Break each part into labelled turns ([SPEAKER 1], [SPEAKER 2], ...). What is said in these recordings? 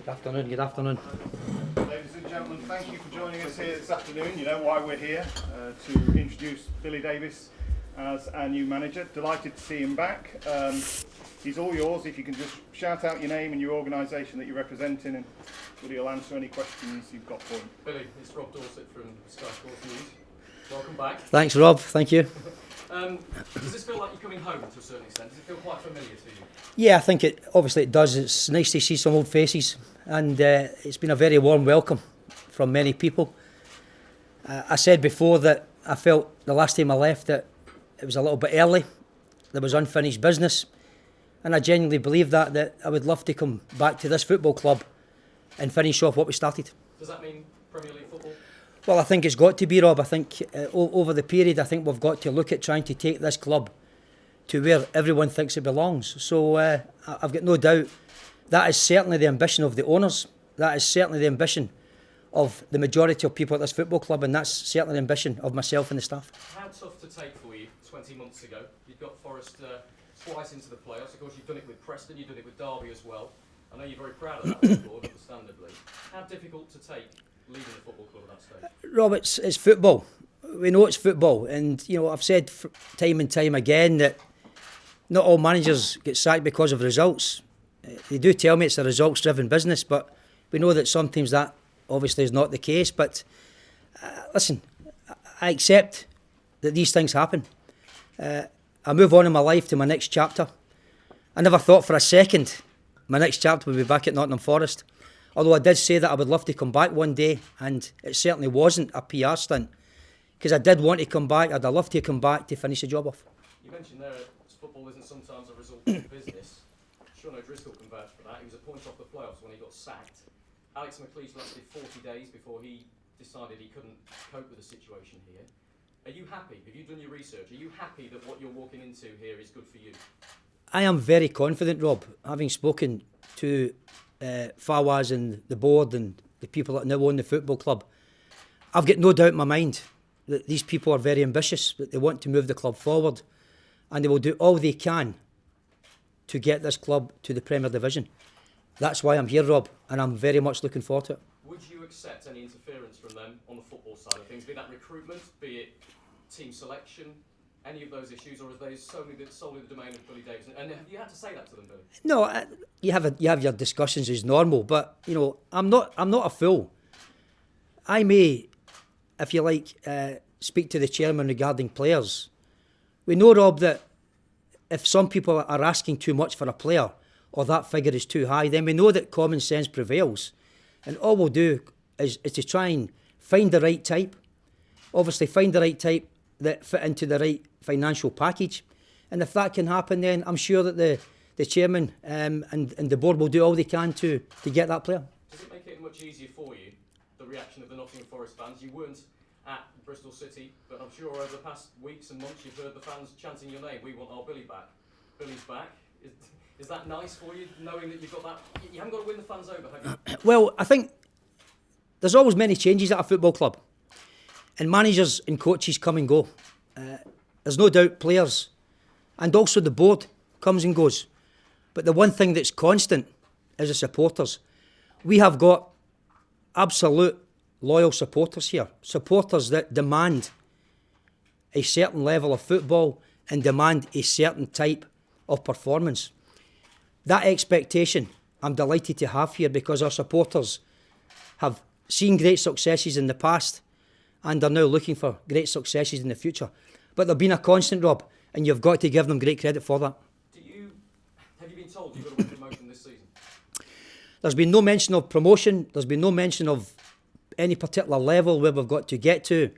[SPEAKER 1] Good afternoon, good afternoon.
[SPEAKER 2] Ladies and gentlemen, thank you for joining us here this afternoon. You know why we're here, to introduce Billy Davies as our new manager. Delighted to see him back. He's all yours. If you can just shout out your name and your organisation that you're representing, and Billy will answer any questions you've got for him.
[SPEAKER 3] Billy, it's Rob Dorset from Sky Sports News. Welcome back.
[SPEAKER 1] Thanks, Rob. Thank you.
[SPEAKER 3] Does this feel like you're coming home to a certain extent? Does it feel quite familiar to you?
[SPEAKER 1] Yeah, I think it does. It's nice to see some old faces, and it's been a very warm welcome from many people. I said before that I felt the last time I left that it was a little bit early. There was unfinished business, and I genuinely believe that I would love to come back to this football club and finish off what we started.
[SPEAKER 3] Does that mean Premier League football?
[SPEAKER 1] Well, I think it's got to be, Rob. I think over the period, I think we've got to look at trying to take this club to where everyone thinks it belongs. So I've got no doubt that is certainly the ambition of the owners. That is certainly the ambition of the majority of people at this football club, and that's certainly the ambition of myself and the staff.
[SPEAKER 3] How tough to take for you 20 months ago? You've got Forest twice into the playoffs. Of course, you've done it with Preston, you've done it with Derby as well. I know you're very proud of that record, understandably. How difficult to take leading the football club at that stage?
[SPEAKER 1] Rob, it's football. We know it's football, and I've said time and time again that not all managers get sacked because of results. They do tell me it's a results-driven business, but we know that sometimes that obviously is not the case. But listen, I accept that these things happen. I move on in my life to my next chapter. I never thought for a second my next chapter would be back at Nottingham Forest. Although I did say that I would love to come back one day, and it certainly wasn't a PR stunt, because I did want to come back. I'd love to come back to finish the job off.
[SPEAKER 3] You mentioned there football isn't sometimes a result of business. Sean O'Driscoll can vouch for that. He was a point off the playoffs when he got sacked. Alex McLeish lasted 40 days before he decided he couldn't cope with the situation here. Are you happy? Have you done your research? Are you happy that what you're walking into here is good for you?
[SPEAKER 1] I am very confident, Rob, having spoken to Fawaz and the board and the people that now own the football club. I've got no doubt in my mind that these people are very ambitious, that they want to move the club forward, and they will do all they can to get this club to the Premier Division. That's why I'm here, Rob, and I'm very much looking forward to it.
[SPEAKER 3] Would you accept any interference from them on the football side of things, be that recruitment, be it team selection, any of those issues, or are they solely the domain of Billy Davies? And have you had to say that to them, Billy?
[SPEAKER 1] No, you have your discussions as normal, but I'm not a fool. I may, if you like, speak to the chairman regarding players. We know, Rob, that if some people are asking too much for a player, or that figure is too high, then we know that common sense prevails, and all we'll do is to try and find the right type. Obviously, find the right type that fit into the right financial package, and if that can happen, then I'm sure that the chairman and the board will do all they can to get that player.
[SPEAKER 3] Does it make it much easier for you, the reaction of the Nottingham Forest fans? You weren't at Bristol City, but I'm sure over the past weeks and months you've heard the fans chanting your name. We want our Billy back. Billy's back. Is that nice for you, knowing that you've got that? You haven't got to win the fans over, have you?
[SPEAKER 1] Well, I think there's always many changes at a football club, and managers and coaches come and go. There's no doubt players and also the board comes and goes. But the one thing that's constant is the supporters. We have got absolute loyal supporters here. Supporters that demand a certain level of football and demand a certain type of performance. That expectation I'm delighted to have here, because our supporters have seen great successes in the past and are now looking for great successes in the future. But they've been a constant, Rob, and you've got to give them great credit for that.
[SPEAKER 3] Have you been told you've got to win promotion this season?
[SPEAKER 1] There's been no mention of promotion. There's been no mention of any particular level where we've got to get to.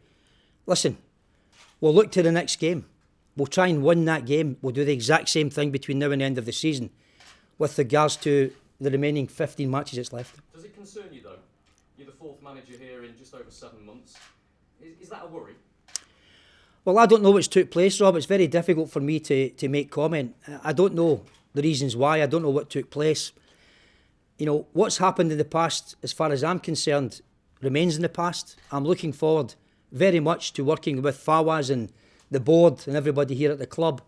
[SPEAKER 1] Listen, we'll look to the next game. We'll try and win that game. We'll do the exact same thing between now and the end of the season with regards to the remaining 15 matches that's left.
[SPEAKER 3] Does it concern you, though? You're the fourth manager here in just over 7 months. Is that a worry?
[SPEAKER 1] Well, I don't know what's took place, Rob. It's very difficult for me to make comment. I don't know the reasons why. I don't know what took place. What's happened in the past, as far as I'm concerned, remains in the past. I'm looking forward very much to working with Fawaz and the board and everybody here at the club.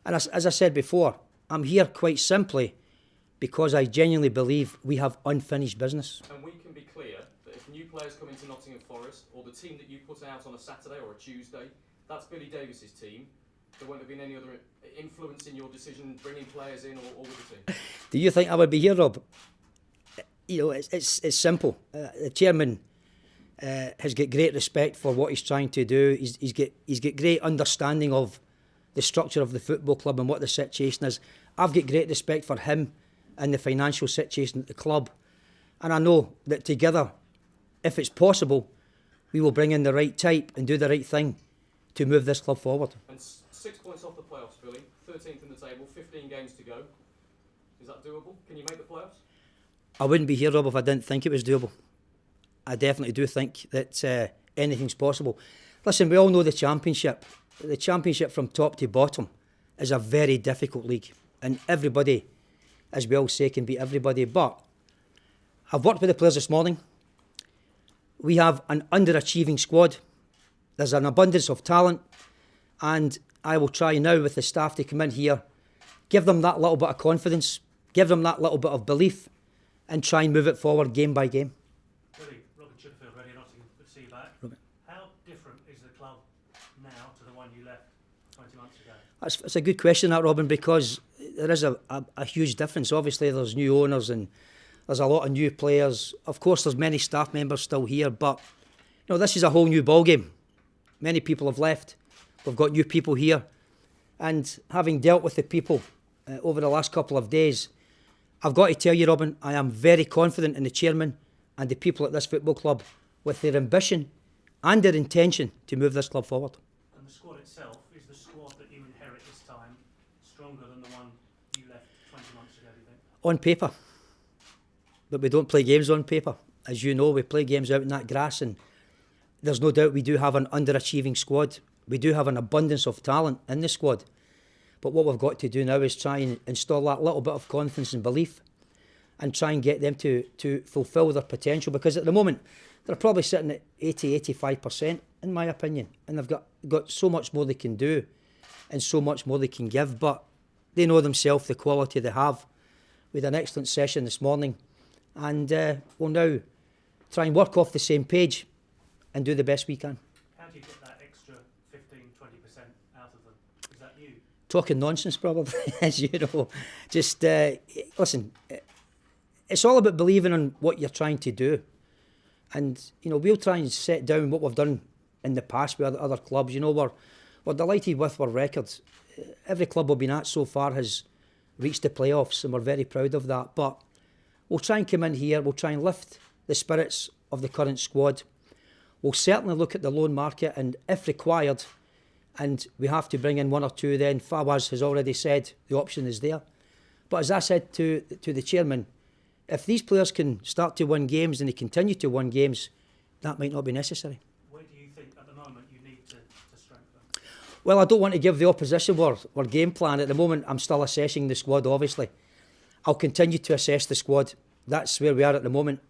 [SPEAKER 1] And as I said before, I'm here quite simply because I genuinely believe we have unfinished business.
[SPEAKER 3] And we can be clear that if new players come into Nottingham Forest, or the team that you put out on a Saturday or a Tuesday, that's Billy Davies' team. There won't have been any other influence in your decision bringing players in or with the team.
[SPEAKER 1] Do you think I would be here, Rob? You know, it's simple. The chairman has got great respect for what he's trying to do. He's got great understanding of the structure of the football club and what the situation is. I've got great respect for him and the financial situation at the club. And I know that together, if it's possible, we will bring in the right type and do the right thing to move this club forward.
[SPEAKER 3] And 6 points off the playoffs, Billy. 13th in the table, 15 games to go. Is that doable? Can you make the playoffs? I
[SPEAKER 1] wouldn't be here, Rob, if I didn't think it was doable. I definitely do think that anything's possible. Listen, we all know the Championship. The Championship from top to bottom is a very difficult league. And everybody, as we all say, can beat everybody. But I've worked with the players this morning. We have an underachieving squad. There's an abundance of talent. And I will try now with the staff to come in here, give them that little bit of confidence, give them that little bit of belief, and try and move it forward game by game.
[SPEAKER 4] Billy, Robin Chipperfield, Radio Nottingham, good to see you back.
[SPEAKER 1] Robin.
[SPEAKER 4] How different is the club now to the one you left 20 months ago?
[SPEAKER 1] That's a good question, that, Robin, because there is a huge difference. Obviously, there's new owners and there's a lot of new players. Of course, there's many staff members still here, but you know, this is a whole new ballgame. Many people have left. We've got new people here. And having dealt with the people over the last couple of days, I've got to tell you, Robin, I am very confident in the chairman and the people at this football club with their ambition and their intention to move this club forward.
[SPEAKER 4] And the squad itself, is the squad that you inherit this time stronger than the one you left 20 months ago, do you think?
[SPEAKER 1] On paper. But we don't play games on paper. As you know, we play games out in that grass, and there's no doubt we do have an underachieving squad. We do have an abundance of talent in the squad. But what we've got to do now is try and install that little bit of confidence and belief and try and get them to fulfil their potential, because at the moment they're probably sitting at 80-85% in my opinion, and they've got so much more they can do and so much more they can give, but they know themselves the quality they have. We had an excellent session this morning, and we'll now try and work off the same page and do the best we can.
[SPEAKER 4] How do you get that extra 15-20% out of them? Is that you?
[SPEAKER 1] Talking nonsense, probably, as you know. Just, listen, it's all about believing in what you're trying to do. And, you know, we'll try and set down what we've done in the past with other clubs. You know, we're delighted with our records. Every club we've been at so far has reached the playoffs, and we're very proud of that. But we'll try and come in here, we'll try and lift the spirits of the current squad. We'll certainly look at the loan market, and if required, and we have to bring in one or two, then Fawaz has already said the option is there. But as I said to the chairman, if these players can start to win games and they continue to win games, that might not be necessary.
[SPEAKER 4] Where do you think at the moment you need to strengthen?
[SPEAKER 1] Well, I don't want to give the opposition our game plan. At the moment, I'm still assessing the squad, obviously. I'll continue to assess the squad. That's where we are at the moment.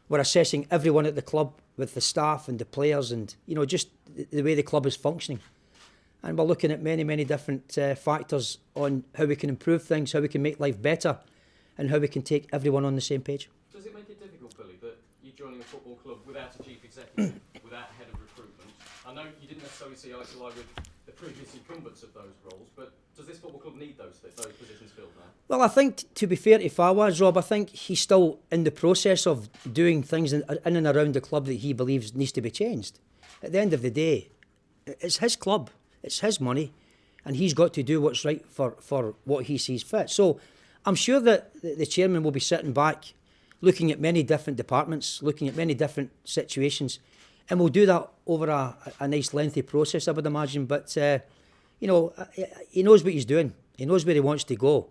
[SPEAKER 1] We're assessing everyone at the club with the staff and the players and, you know, just the way the club is functioning. And we're looking at many, many different factors on how we can improve things, how we can make life better, and how we can take everyone on the same page.
[SPEAKER 3] Does it make it difficult, Billy, that you're joining a football club without a chief executive, without a head of recruitment? I know you didn't necessarily see eye to eye with the previous incumbents of those roles, but does this football club need those positions filled now?
[SPEAKER 1] Well, I think, to be fair to Fawaz, Rob, I think he's still in the process of doing things in and around the club that he believes needs to be changed. At the end of the day, it's his club, it's his money, and he's got to do what's right for what he sees fit. So I'm sure that the chairman will be sitting back, looking at many different departments, looking at many different situations, and we'll do that over a nice lengthy process, I would imagine. But, you know, he knows what he's doing. He knows where he wants to go,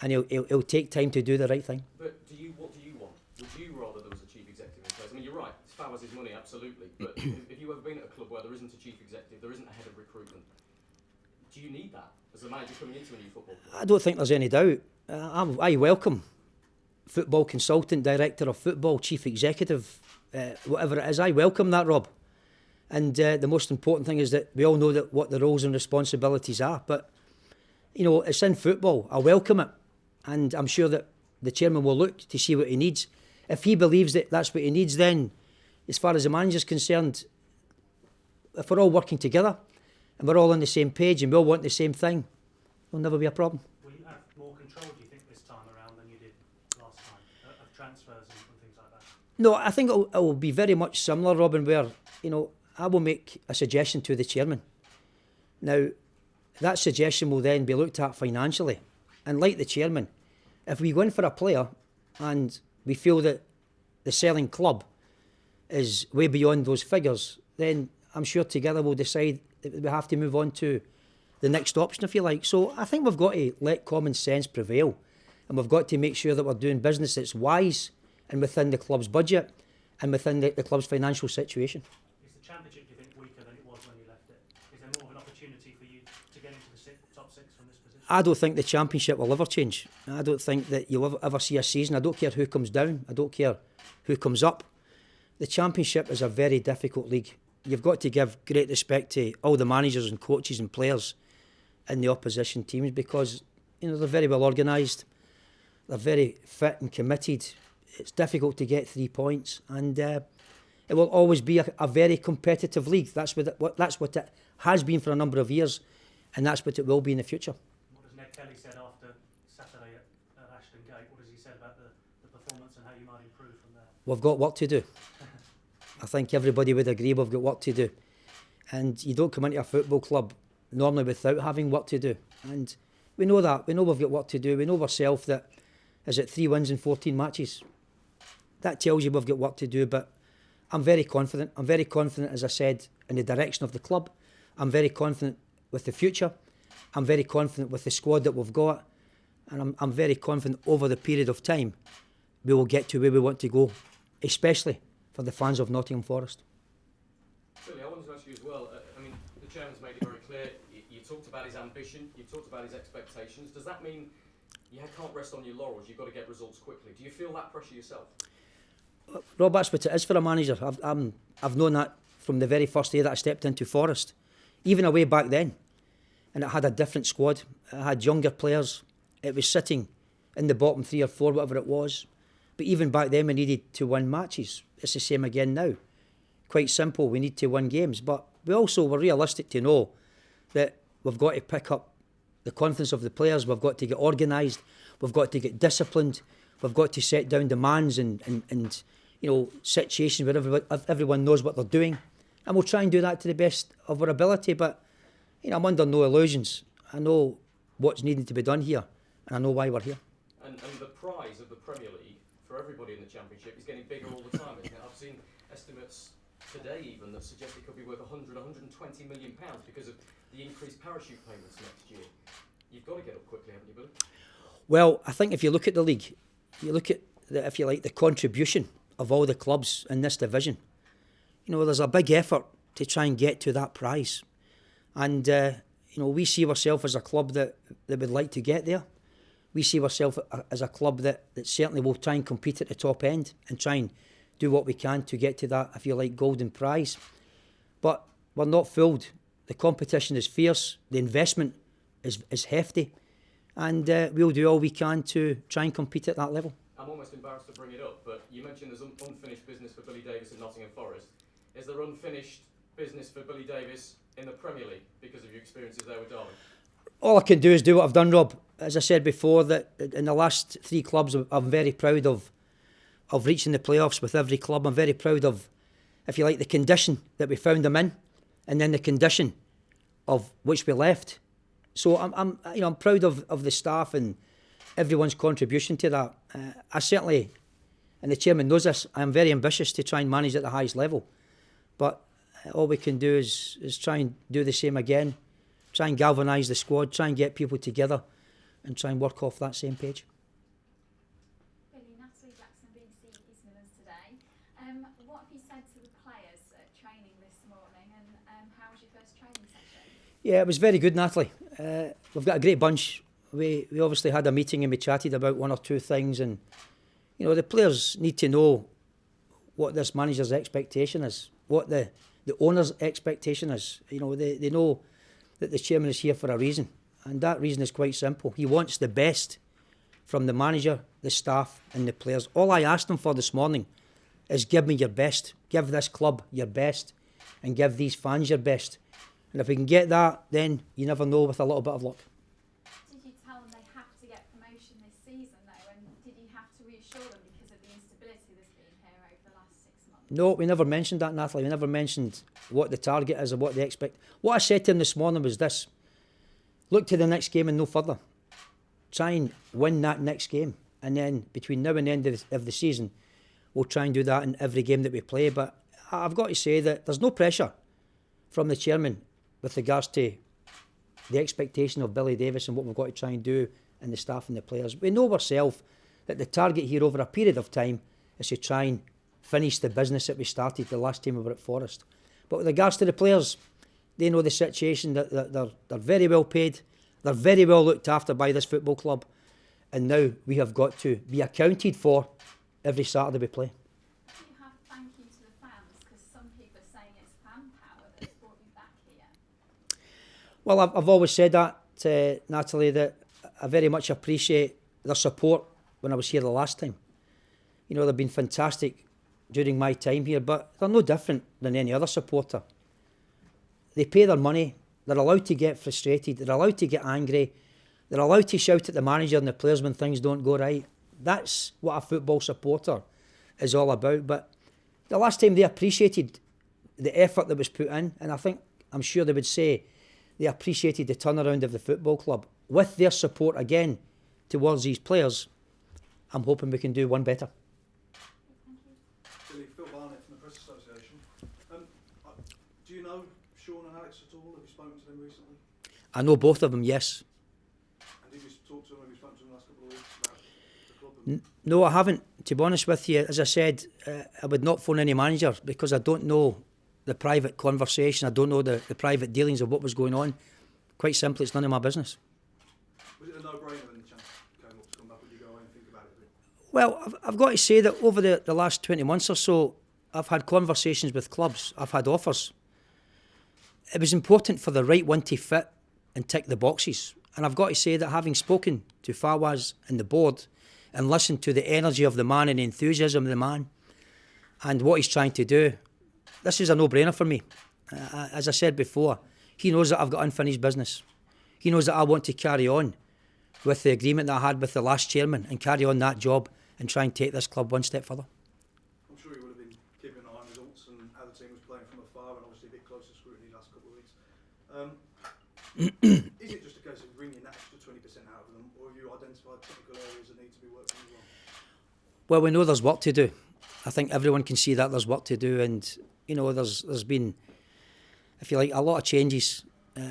[SPEAKER 1] and he'll take time to do the right thing.
[SPEAKER 3] But what do you want? Would you rather there was a chief executive in place? I mean, you're right, it's Fawaz's money, absolutely. But if you've ever been at a club where there isn't a chief executive, there isn't a head of recruitment, do you need that as a manager coming into a new football club?
[SPEAKER 1] I don't think there's any doubt. I welcome football consultant, director of football, chief executive, whatever it is. I welcome that, Rob. And the most important thing is that we all know that what the roles and responsibilities are. But, you know, it's in football. I welcome it. And I'm sure that the chairman will look to see what he needs. If he believes that that's what he needs, then as far as the manager's concerned, if we're all working together and we're all on the same page and we all want the same thing, there'll never be a problem.
[SPEAKER 4] Will you have more control, do you think, this time around than you did last time, of transfers and things like that?
[SPEAKER 1] No, I think it will be very much similar, Robin, where, I will make a suggestion to the chairman. Now, that suggestion will then be looked at financially. And like the chairman, if we go in for a player and we feel that the selling club is way beyond those figures, then I'm sure together we'll decide that we have to move on to the next option, if you like. So I think we've got to let common sense prevail, and we've got to make sure that we're doing business that's wise and within the club's budget and within the club's financial situation.
[SPEAKER 4] Is the Championship, do you think, weaker than it was when you left it? Is there more of an opportunity for you to get into the top six from this position?
[SPEAKER 1] I don't think the Championship will ever change. I don't think that you'll ever see a season. I don't care who comes down. I don't care who comes up. The Championship is a very difficult league. You've got to give great respect to all the managers and coaches and players in the opposition teams, because they're very well organised, they're very fit and committed. It's difficult to get 3 points, and it will always be a very competitive league. That's what it has been for a number of years, and that's what it will be in the future.
[SPEAKER 4] What has Ned Kelly said after Saturday at Ashton Gate? What has he said about the performance and how you might improve from there?
[SPEAKER 1] We've got work to do. I think everybody would agree we've got work to do. And you don't come into a football club normally without having work to do. And we know that. We know we've got work to do. We know ourselves that, is it 3 wins in 14 matches? That tells you we've got work to do, but I'm very confident. I'm very confident, as I said, in the direction of the club. I'm very confident with the future. I'm very confident with the squad that we've got. And I'm very confident over the period of time we will get to where we want to go, especially for the fans of Nottingham Forest.
[SPEAKER 3] Billy, I wanted to ask you as well, the chairman's made it very clear, you talked about his ambition, you talked about his expectations. Does that mean you can't rest on your laurels, you've got to get results quickly? Do you feel that pressure yourself?
[SPEAKER 1] Rob, that's what it is for a manager. I've known that from the very first day that I stepped into Forest, even away back then. And it had a different squad. It had younger players. It was sitting in the bottom 3 or 4, whatever it was. But even back then we needed to win matches. It's the same again now. Quite simple, we need to win games. But we also were realistic to know that we've got to pick up the confidence of the players, we've got to get organised, we've got to get disciplined, we've got to set down demands and situations where everyone knows what they're doing. And we'll try and do that to the best of our ability. But I'm under no illusions. I know what's needing to be done here, and I know why we're here.
[SPEAKER 3] And the prize of the Premier League for everybody in the Championship is getting bigger all the time, isn't it? I've seen estimates today even that suggest it could be worth 100, 120 million pounds because of the increased parachute payments next year. You've got to get up quickly, haven't you, Billy?
[SPEAKER 1] Well, I think if you look at the league, you look at, the contribution of all the clubs in this division, there's a big effort to try and get to that prize. And, we see ourselves as a club that would like to get there. We see ourselves as a club that certainly will try and compete at the top end and try and do what we can to get to that, golden prize. But we're not fooled. The competition is fierce. The investment is hefty. And we'll do all we can to try and compete at that level.
[SPEAKER 3] I'm almost embarrassed to bring it up, but you mentioned there's unfinished business for Billy Davies in Nottingham Forest. Is there unfinished business for Billy Davies in the Premier League because of your experiences there with Darwin?
[SPEAKER 1] All I can do is do what I've done, Rob. As I said before, that in the last 3 clubs, I'm very proud of reaching the playoffs with every club. I'm very proud of, the condition that we found them in, and then the condition of which we left. So I'm proud of the staff and everyone's contribution to that. I certainly, and the chairman knows this, I'm very ambitious to try and manage at the highest level. But all we can do is try and do the same again, try and galvanise the squad, try and get people together and try and work off that same page.
[SPEAKER 5] Billy, Natalie Jackson, BBC East Midlands today. What have you said to the players at training this morning, and how was your first training session?
[SPEAKER 1] Yeah, it was very good, Natalie. We've got a great bunch. We obviously had a meeting and we chatted about 1 or 2 things, and the players need to know what this manager's expectation is, what the owner's expectation is. They know that the chairman is here for a reason, and that reason is quite simple. He wants the best from the manager, the staff and the players. All I asked them for this morning is give me your best. Give this club your best and give these fans your best. And if we can get that, then you never know, with a little bit of luck.
[SPEAKER 5] Did you tell them they have to get promotion this season though, and did you have to reassure them because of the instability that's been here over the last 6 months?
[SPEAKER 1] No, we never mentioned that, Natalie. We never mentioned what the target is or what they expect. What I said to them this morning was this: look to the next game and no further. Try and win that next game, and then between now and the end of the season, we'll try and do that in every game that we play. But I've got to say that there's no pressure from the chairman with regards to the expectation of Billy Davies and what we've got to try and do, and the staff and the players. We know ourselves that the target here over a period of time is to try and finish the business that we started the last time we were at Forest. But with regards to the players, they know the situation, that they're very well paid, they're very well looked after by this football club, and now we have got to be accounted for every Saturday we play.
[SPEAKER 5] Do you have thank you to the fans? Because some people are saying it's fan power that's brought you back here.
[SPEAKER 1] Well, I've always said that, Natalie, that I very much appreciate their support when I was here the last time. You know, they've been fantastic during my time here, but they're no different than any other supporter. They pay their money, they're allowed to get frustrated, they're allowed to get angry, they're allowed to shout at the manager and the players when things don't go right. That's what a football supporter is all about. But the last time they appreciated the effort that was put in, and I'm sure they would say they appreciated the turnaround of the football club. With their support again towards these players, I'm hoping we can do one better.
[SPEAKER 6] Billy, Phil Barnett from the Press Association. Do you know Sean and Alex at all? Have you spoken to them recently?
[SPEAKER 1] I know both of them, yes.
[SPEAKER 6] And did you talk to them? Have you spoken to them the last couple of weeks about the club?
[SPEAKER 1] No, I haven't. To be honest with you, as I said, I would not phone any manager because I don't know the private conversation. I don't know the private dealings of what was going on. Quite simply, it's none of my business.
[SPEAKER 6] Was it a no-brainer when the chance came up to come back? Would you go away and think about it?
[SPEAKER 1] Well, I've got to say that over the last 20 months or so, I've had conversations with clubs. I've had offers. It was important for the right one to fit and tick the boxes. And I've got to say that having spoken to Fawaz and the board and listened to the energy of the man and the enthusiasm of the man and what he's trying to do, this is a no-brainer for me. As I said before, he knows that I've got unfinished business. He knows that I want to carry on with the agreement that I had with the last chairman and carry on that job and try and take this club one step further.
[SPEAKER 6] I'm sure you would have been keeping an eye on results and how the team was playing from afar, and obviously a bit closer scrutiny last couple of weeks. Is it just a case of bringing that extra 20% out of them, or have you identified technical areas that need to be worked on as well?
[SPEAKER 1] Well, we know there's work to do. I think everyone can see that there's work to do, and you know there's been, if you like, a lot of changes.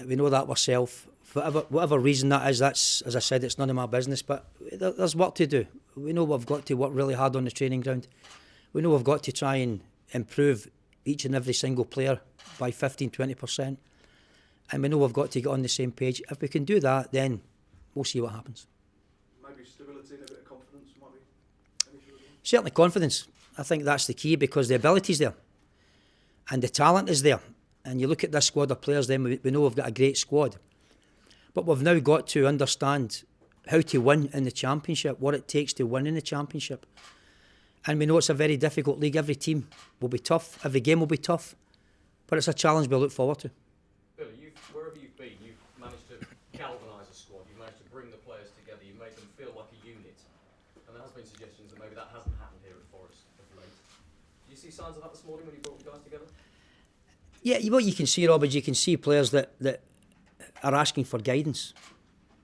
[SPEAKER 1] We know that ourselves. For whatever reason that is, that's, as I said, it's none of my business. But there's work to do. We know we've got to work really hard on the training ground. We know we've got to try and improve each and every single player by 15-20%. And we know we've got to get on the same page. If we can do that, then we'll see what happens.
[SPEAKER 6] Maybe stability and a bit of confidence might be an issue as well?
[SPEAKER 1] Certainly confidence. I think that's the key because the ability's there. And the talent is there. And you look at this squad of players, then we know we've got a great squad. But we've now got to understand how to win in the Championship, what it takes to win in the Championship. And we know it's a very difficult league. Every team will be tough. Every game will be tough. But it's a challenge we look forward to.
[SPEAKER 3] Billy, wherever you've been, you've managed to galvanise a squad. You've managed to bring the players together. You've made them feel like a unit. And there has been suggestions that maybe that hasn't happened here at Forest of late. Do you see signs of that this morning when you brought the guys together?
[SPEAKER 1] Yeah, what you can see, Rob, is you can see players that are asking for guidance.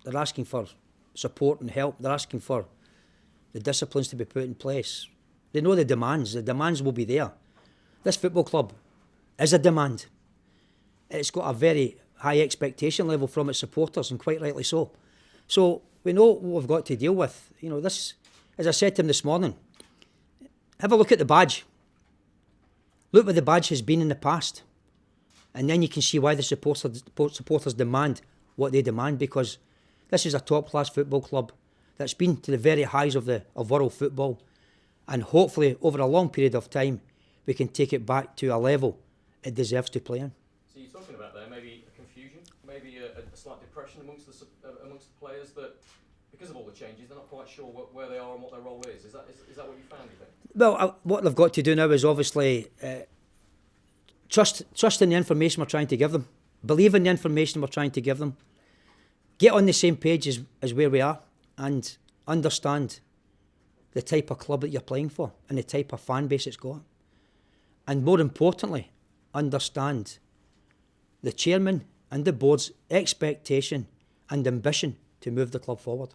[SPEAKER 1] They're asking for support and help. They're asking for the disciplines to be put in place. They know the demands. The demands will be there. This football club is a demand. It's got a very high expectation level from its supporters, and quite rightly so. So we know what we've got to deal with. You know, this, as I said to him this morning, have a look at the badge. Look what the badge has been in the past. And then you can see why the supporters demand what they demand, because this is a top-class football club that's been to the very highs of world football, and hopefully over a long period of time we can take it back to a level it deserves to play in.
[SPEAKER 3] So you're talking about there maybe a confusion, maybe a slight depression amongst the players that because of all the changes, they're not quite sure where they are and what their role is. Is that what you found, you think?
[SPEAKER 1] Well, what they've got to do now is obviously trust in the information we're trying to give them. Believe in the information we're trying to give them. Get on the same page as where we are and understand the type of club that you're playing for and the type of fan base it's got. And more importantly, understand the chairman and the board's expectation and ambition to move the club forward.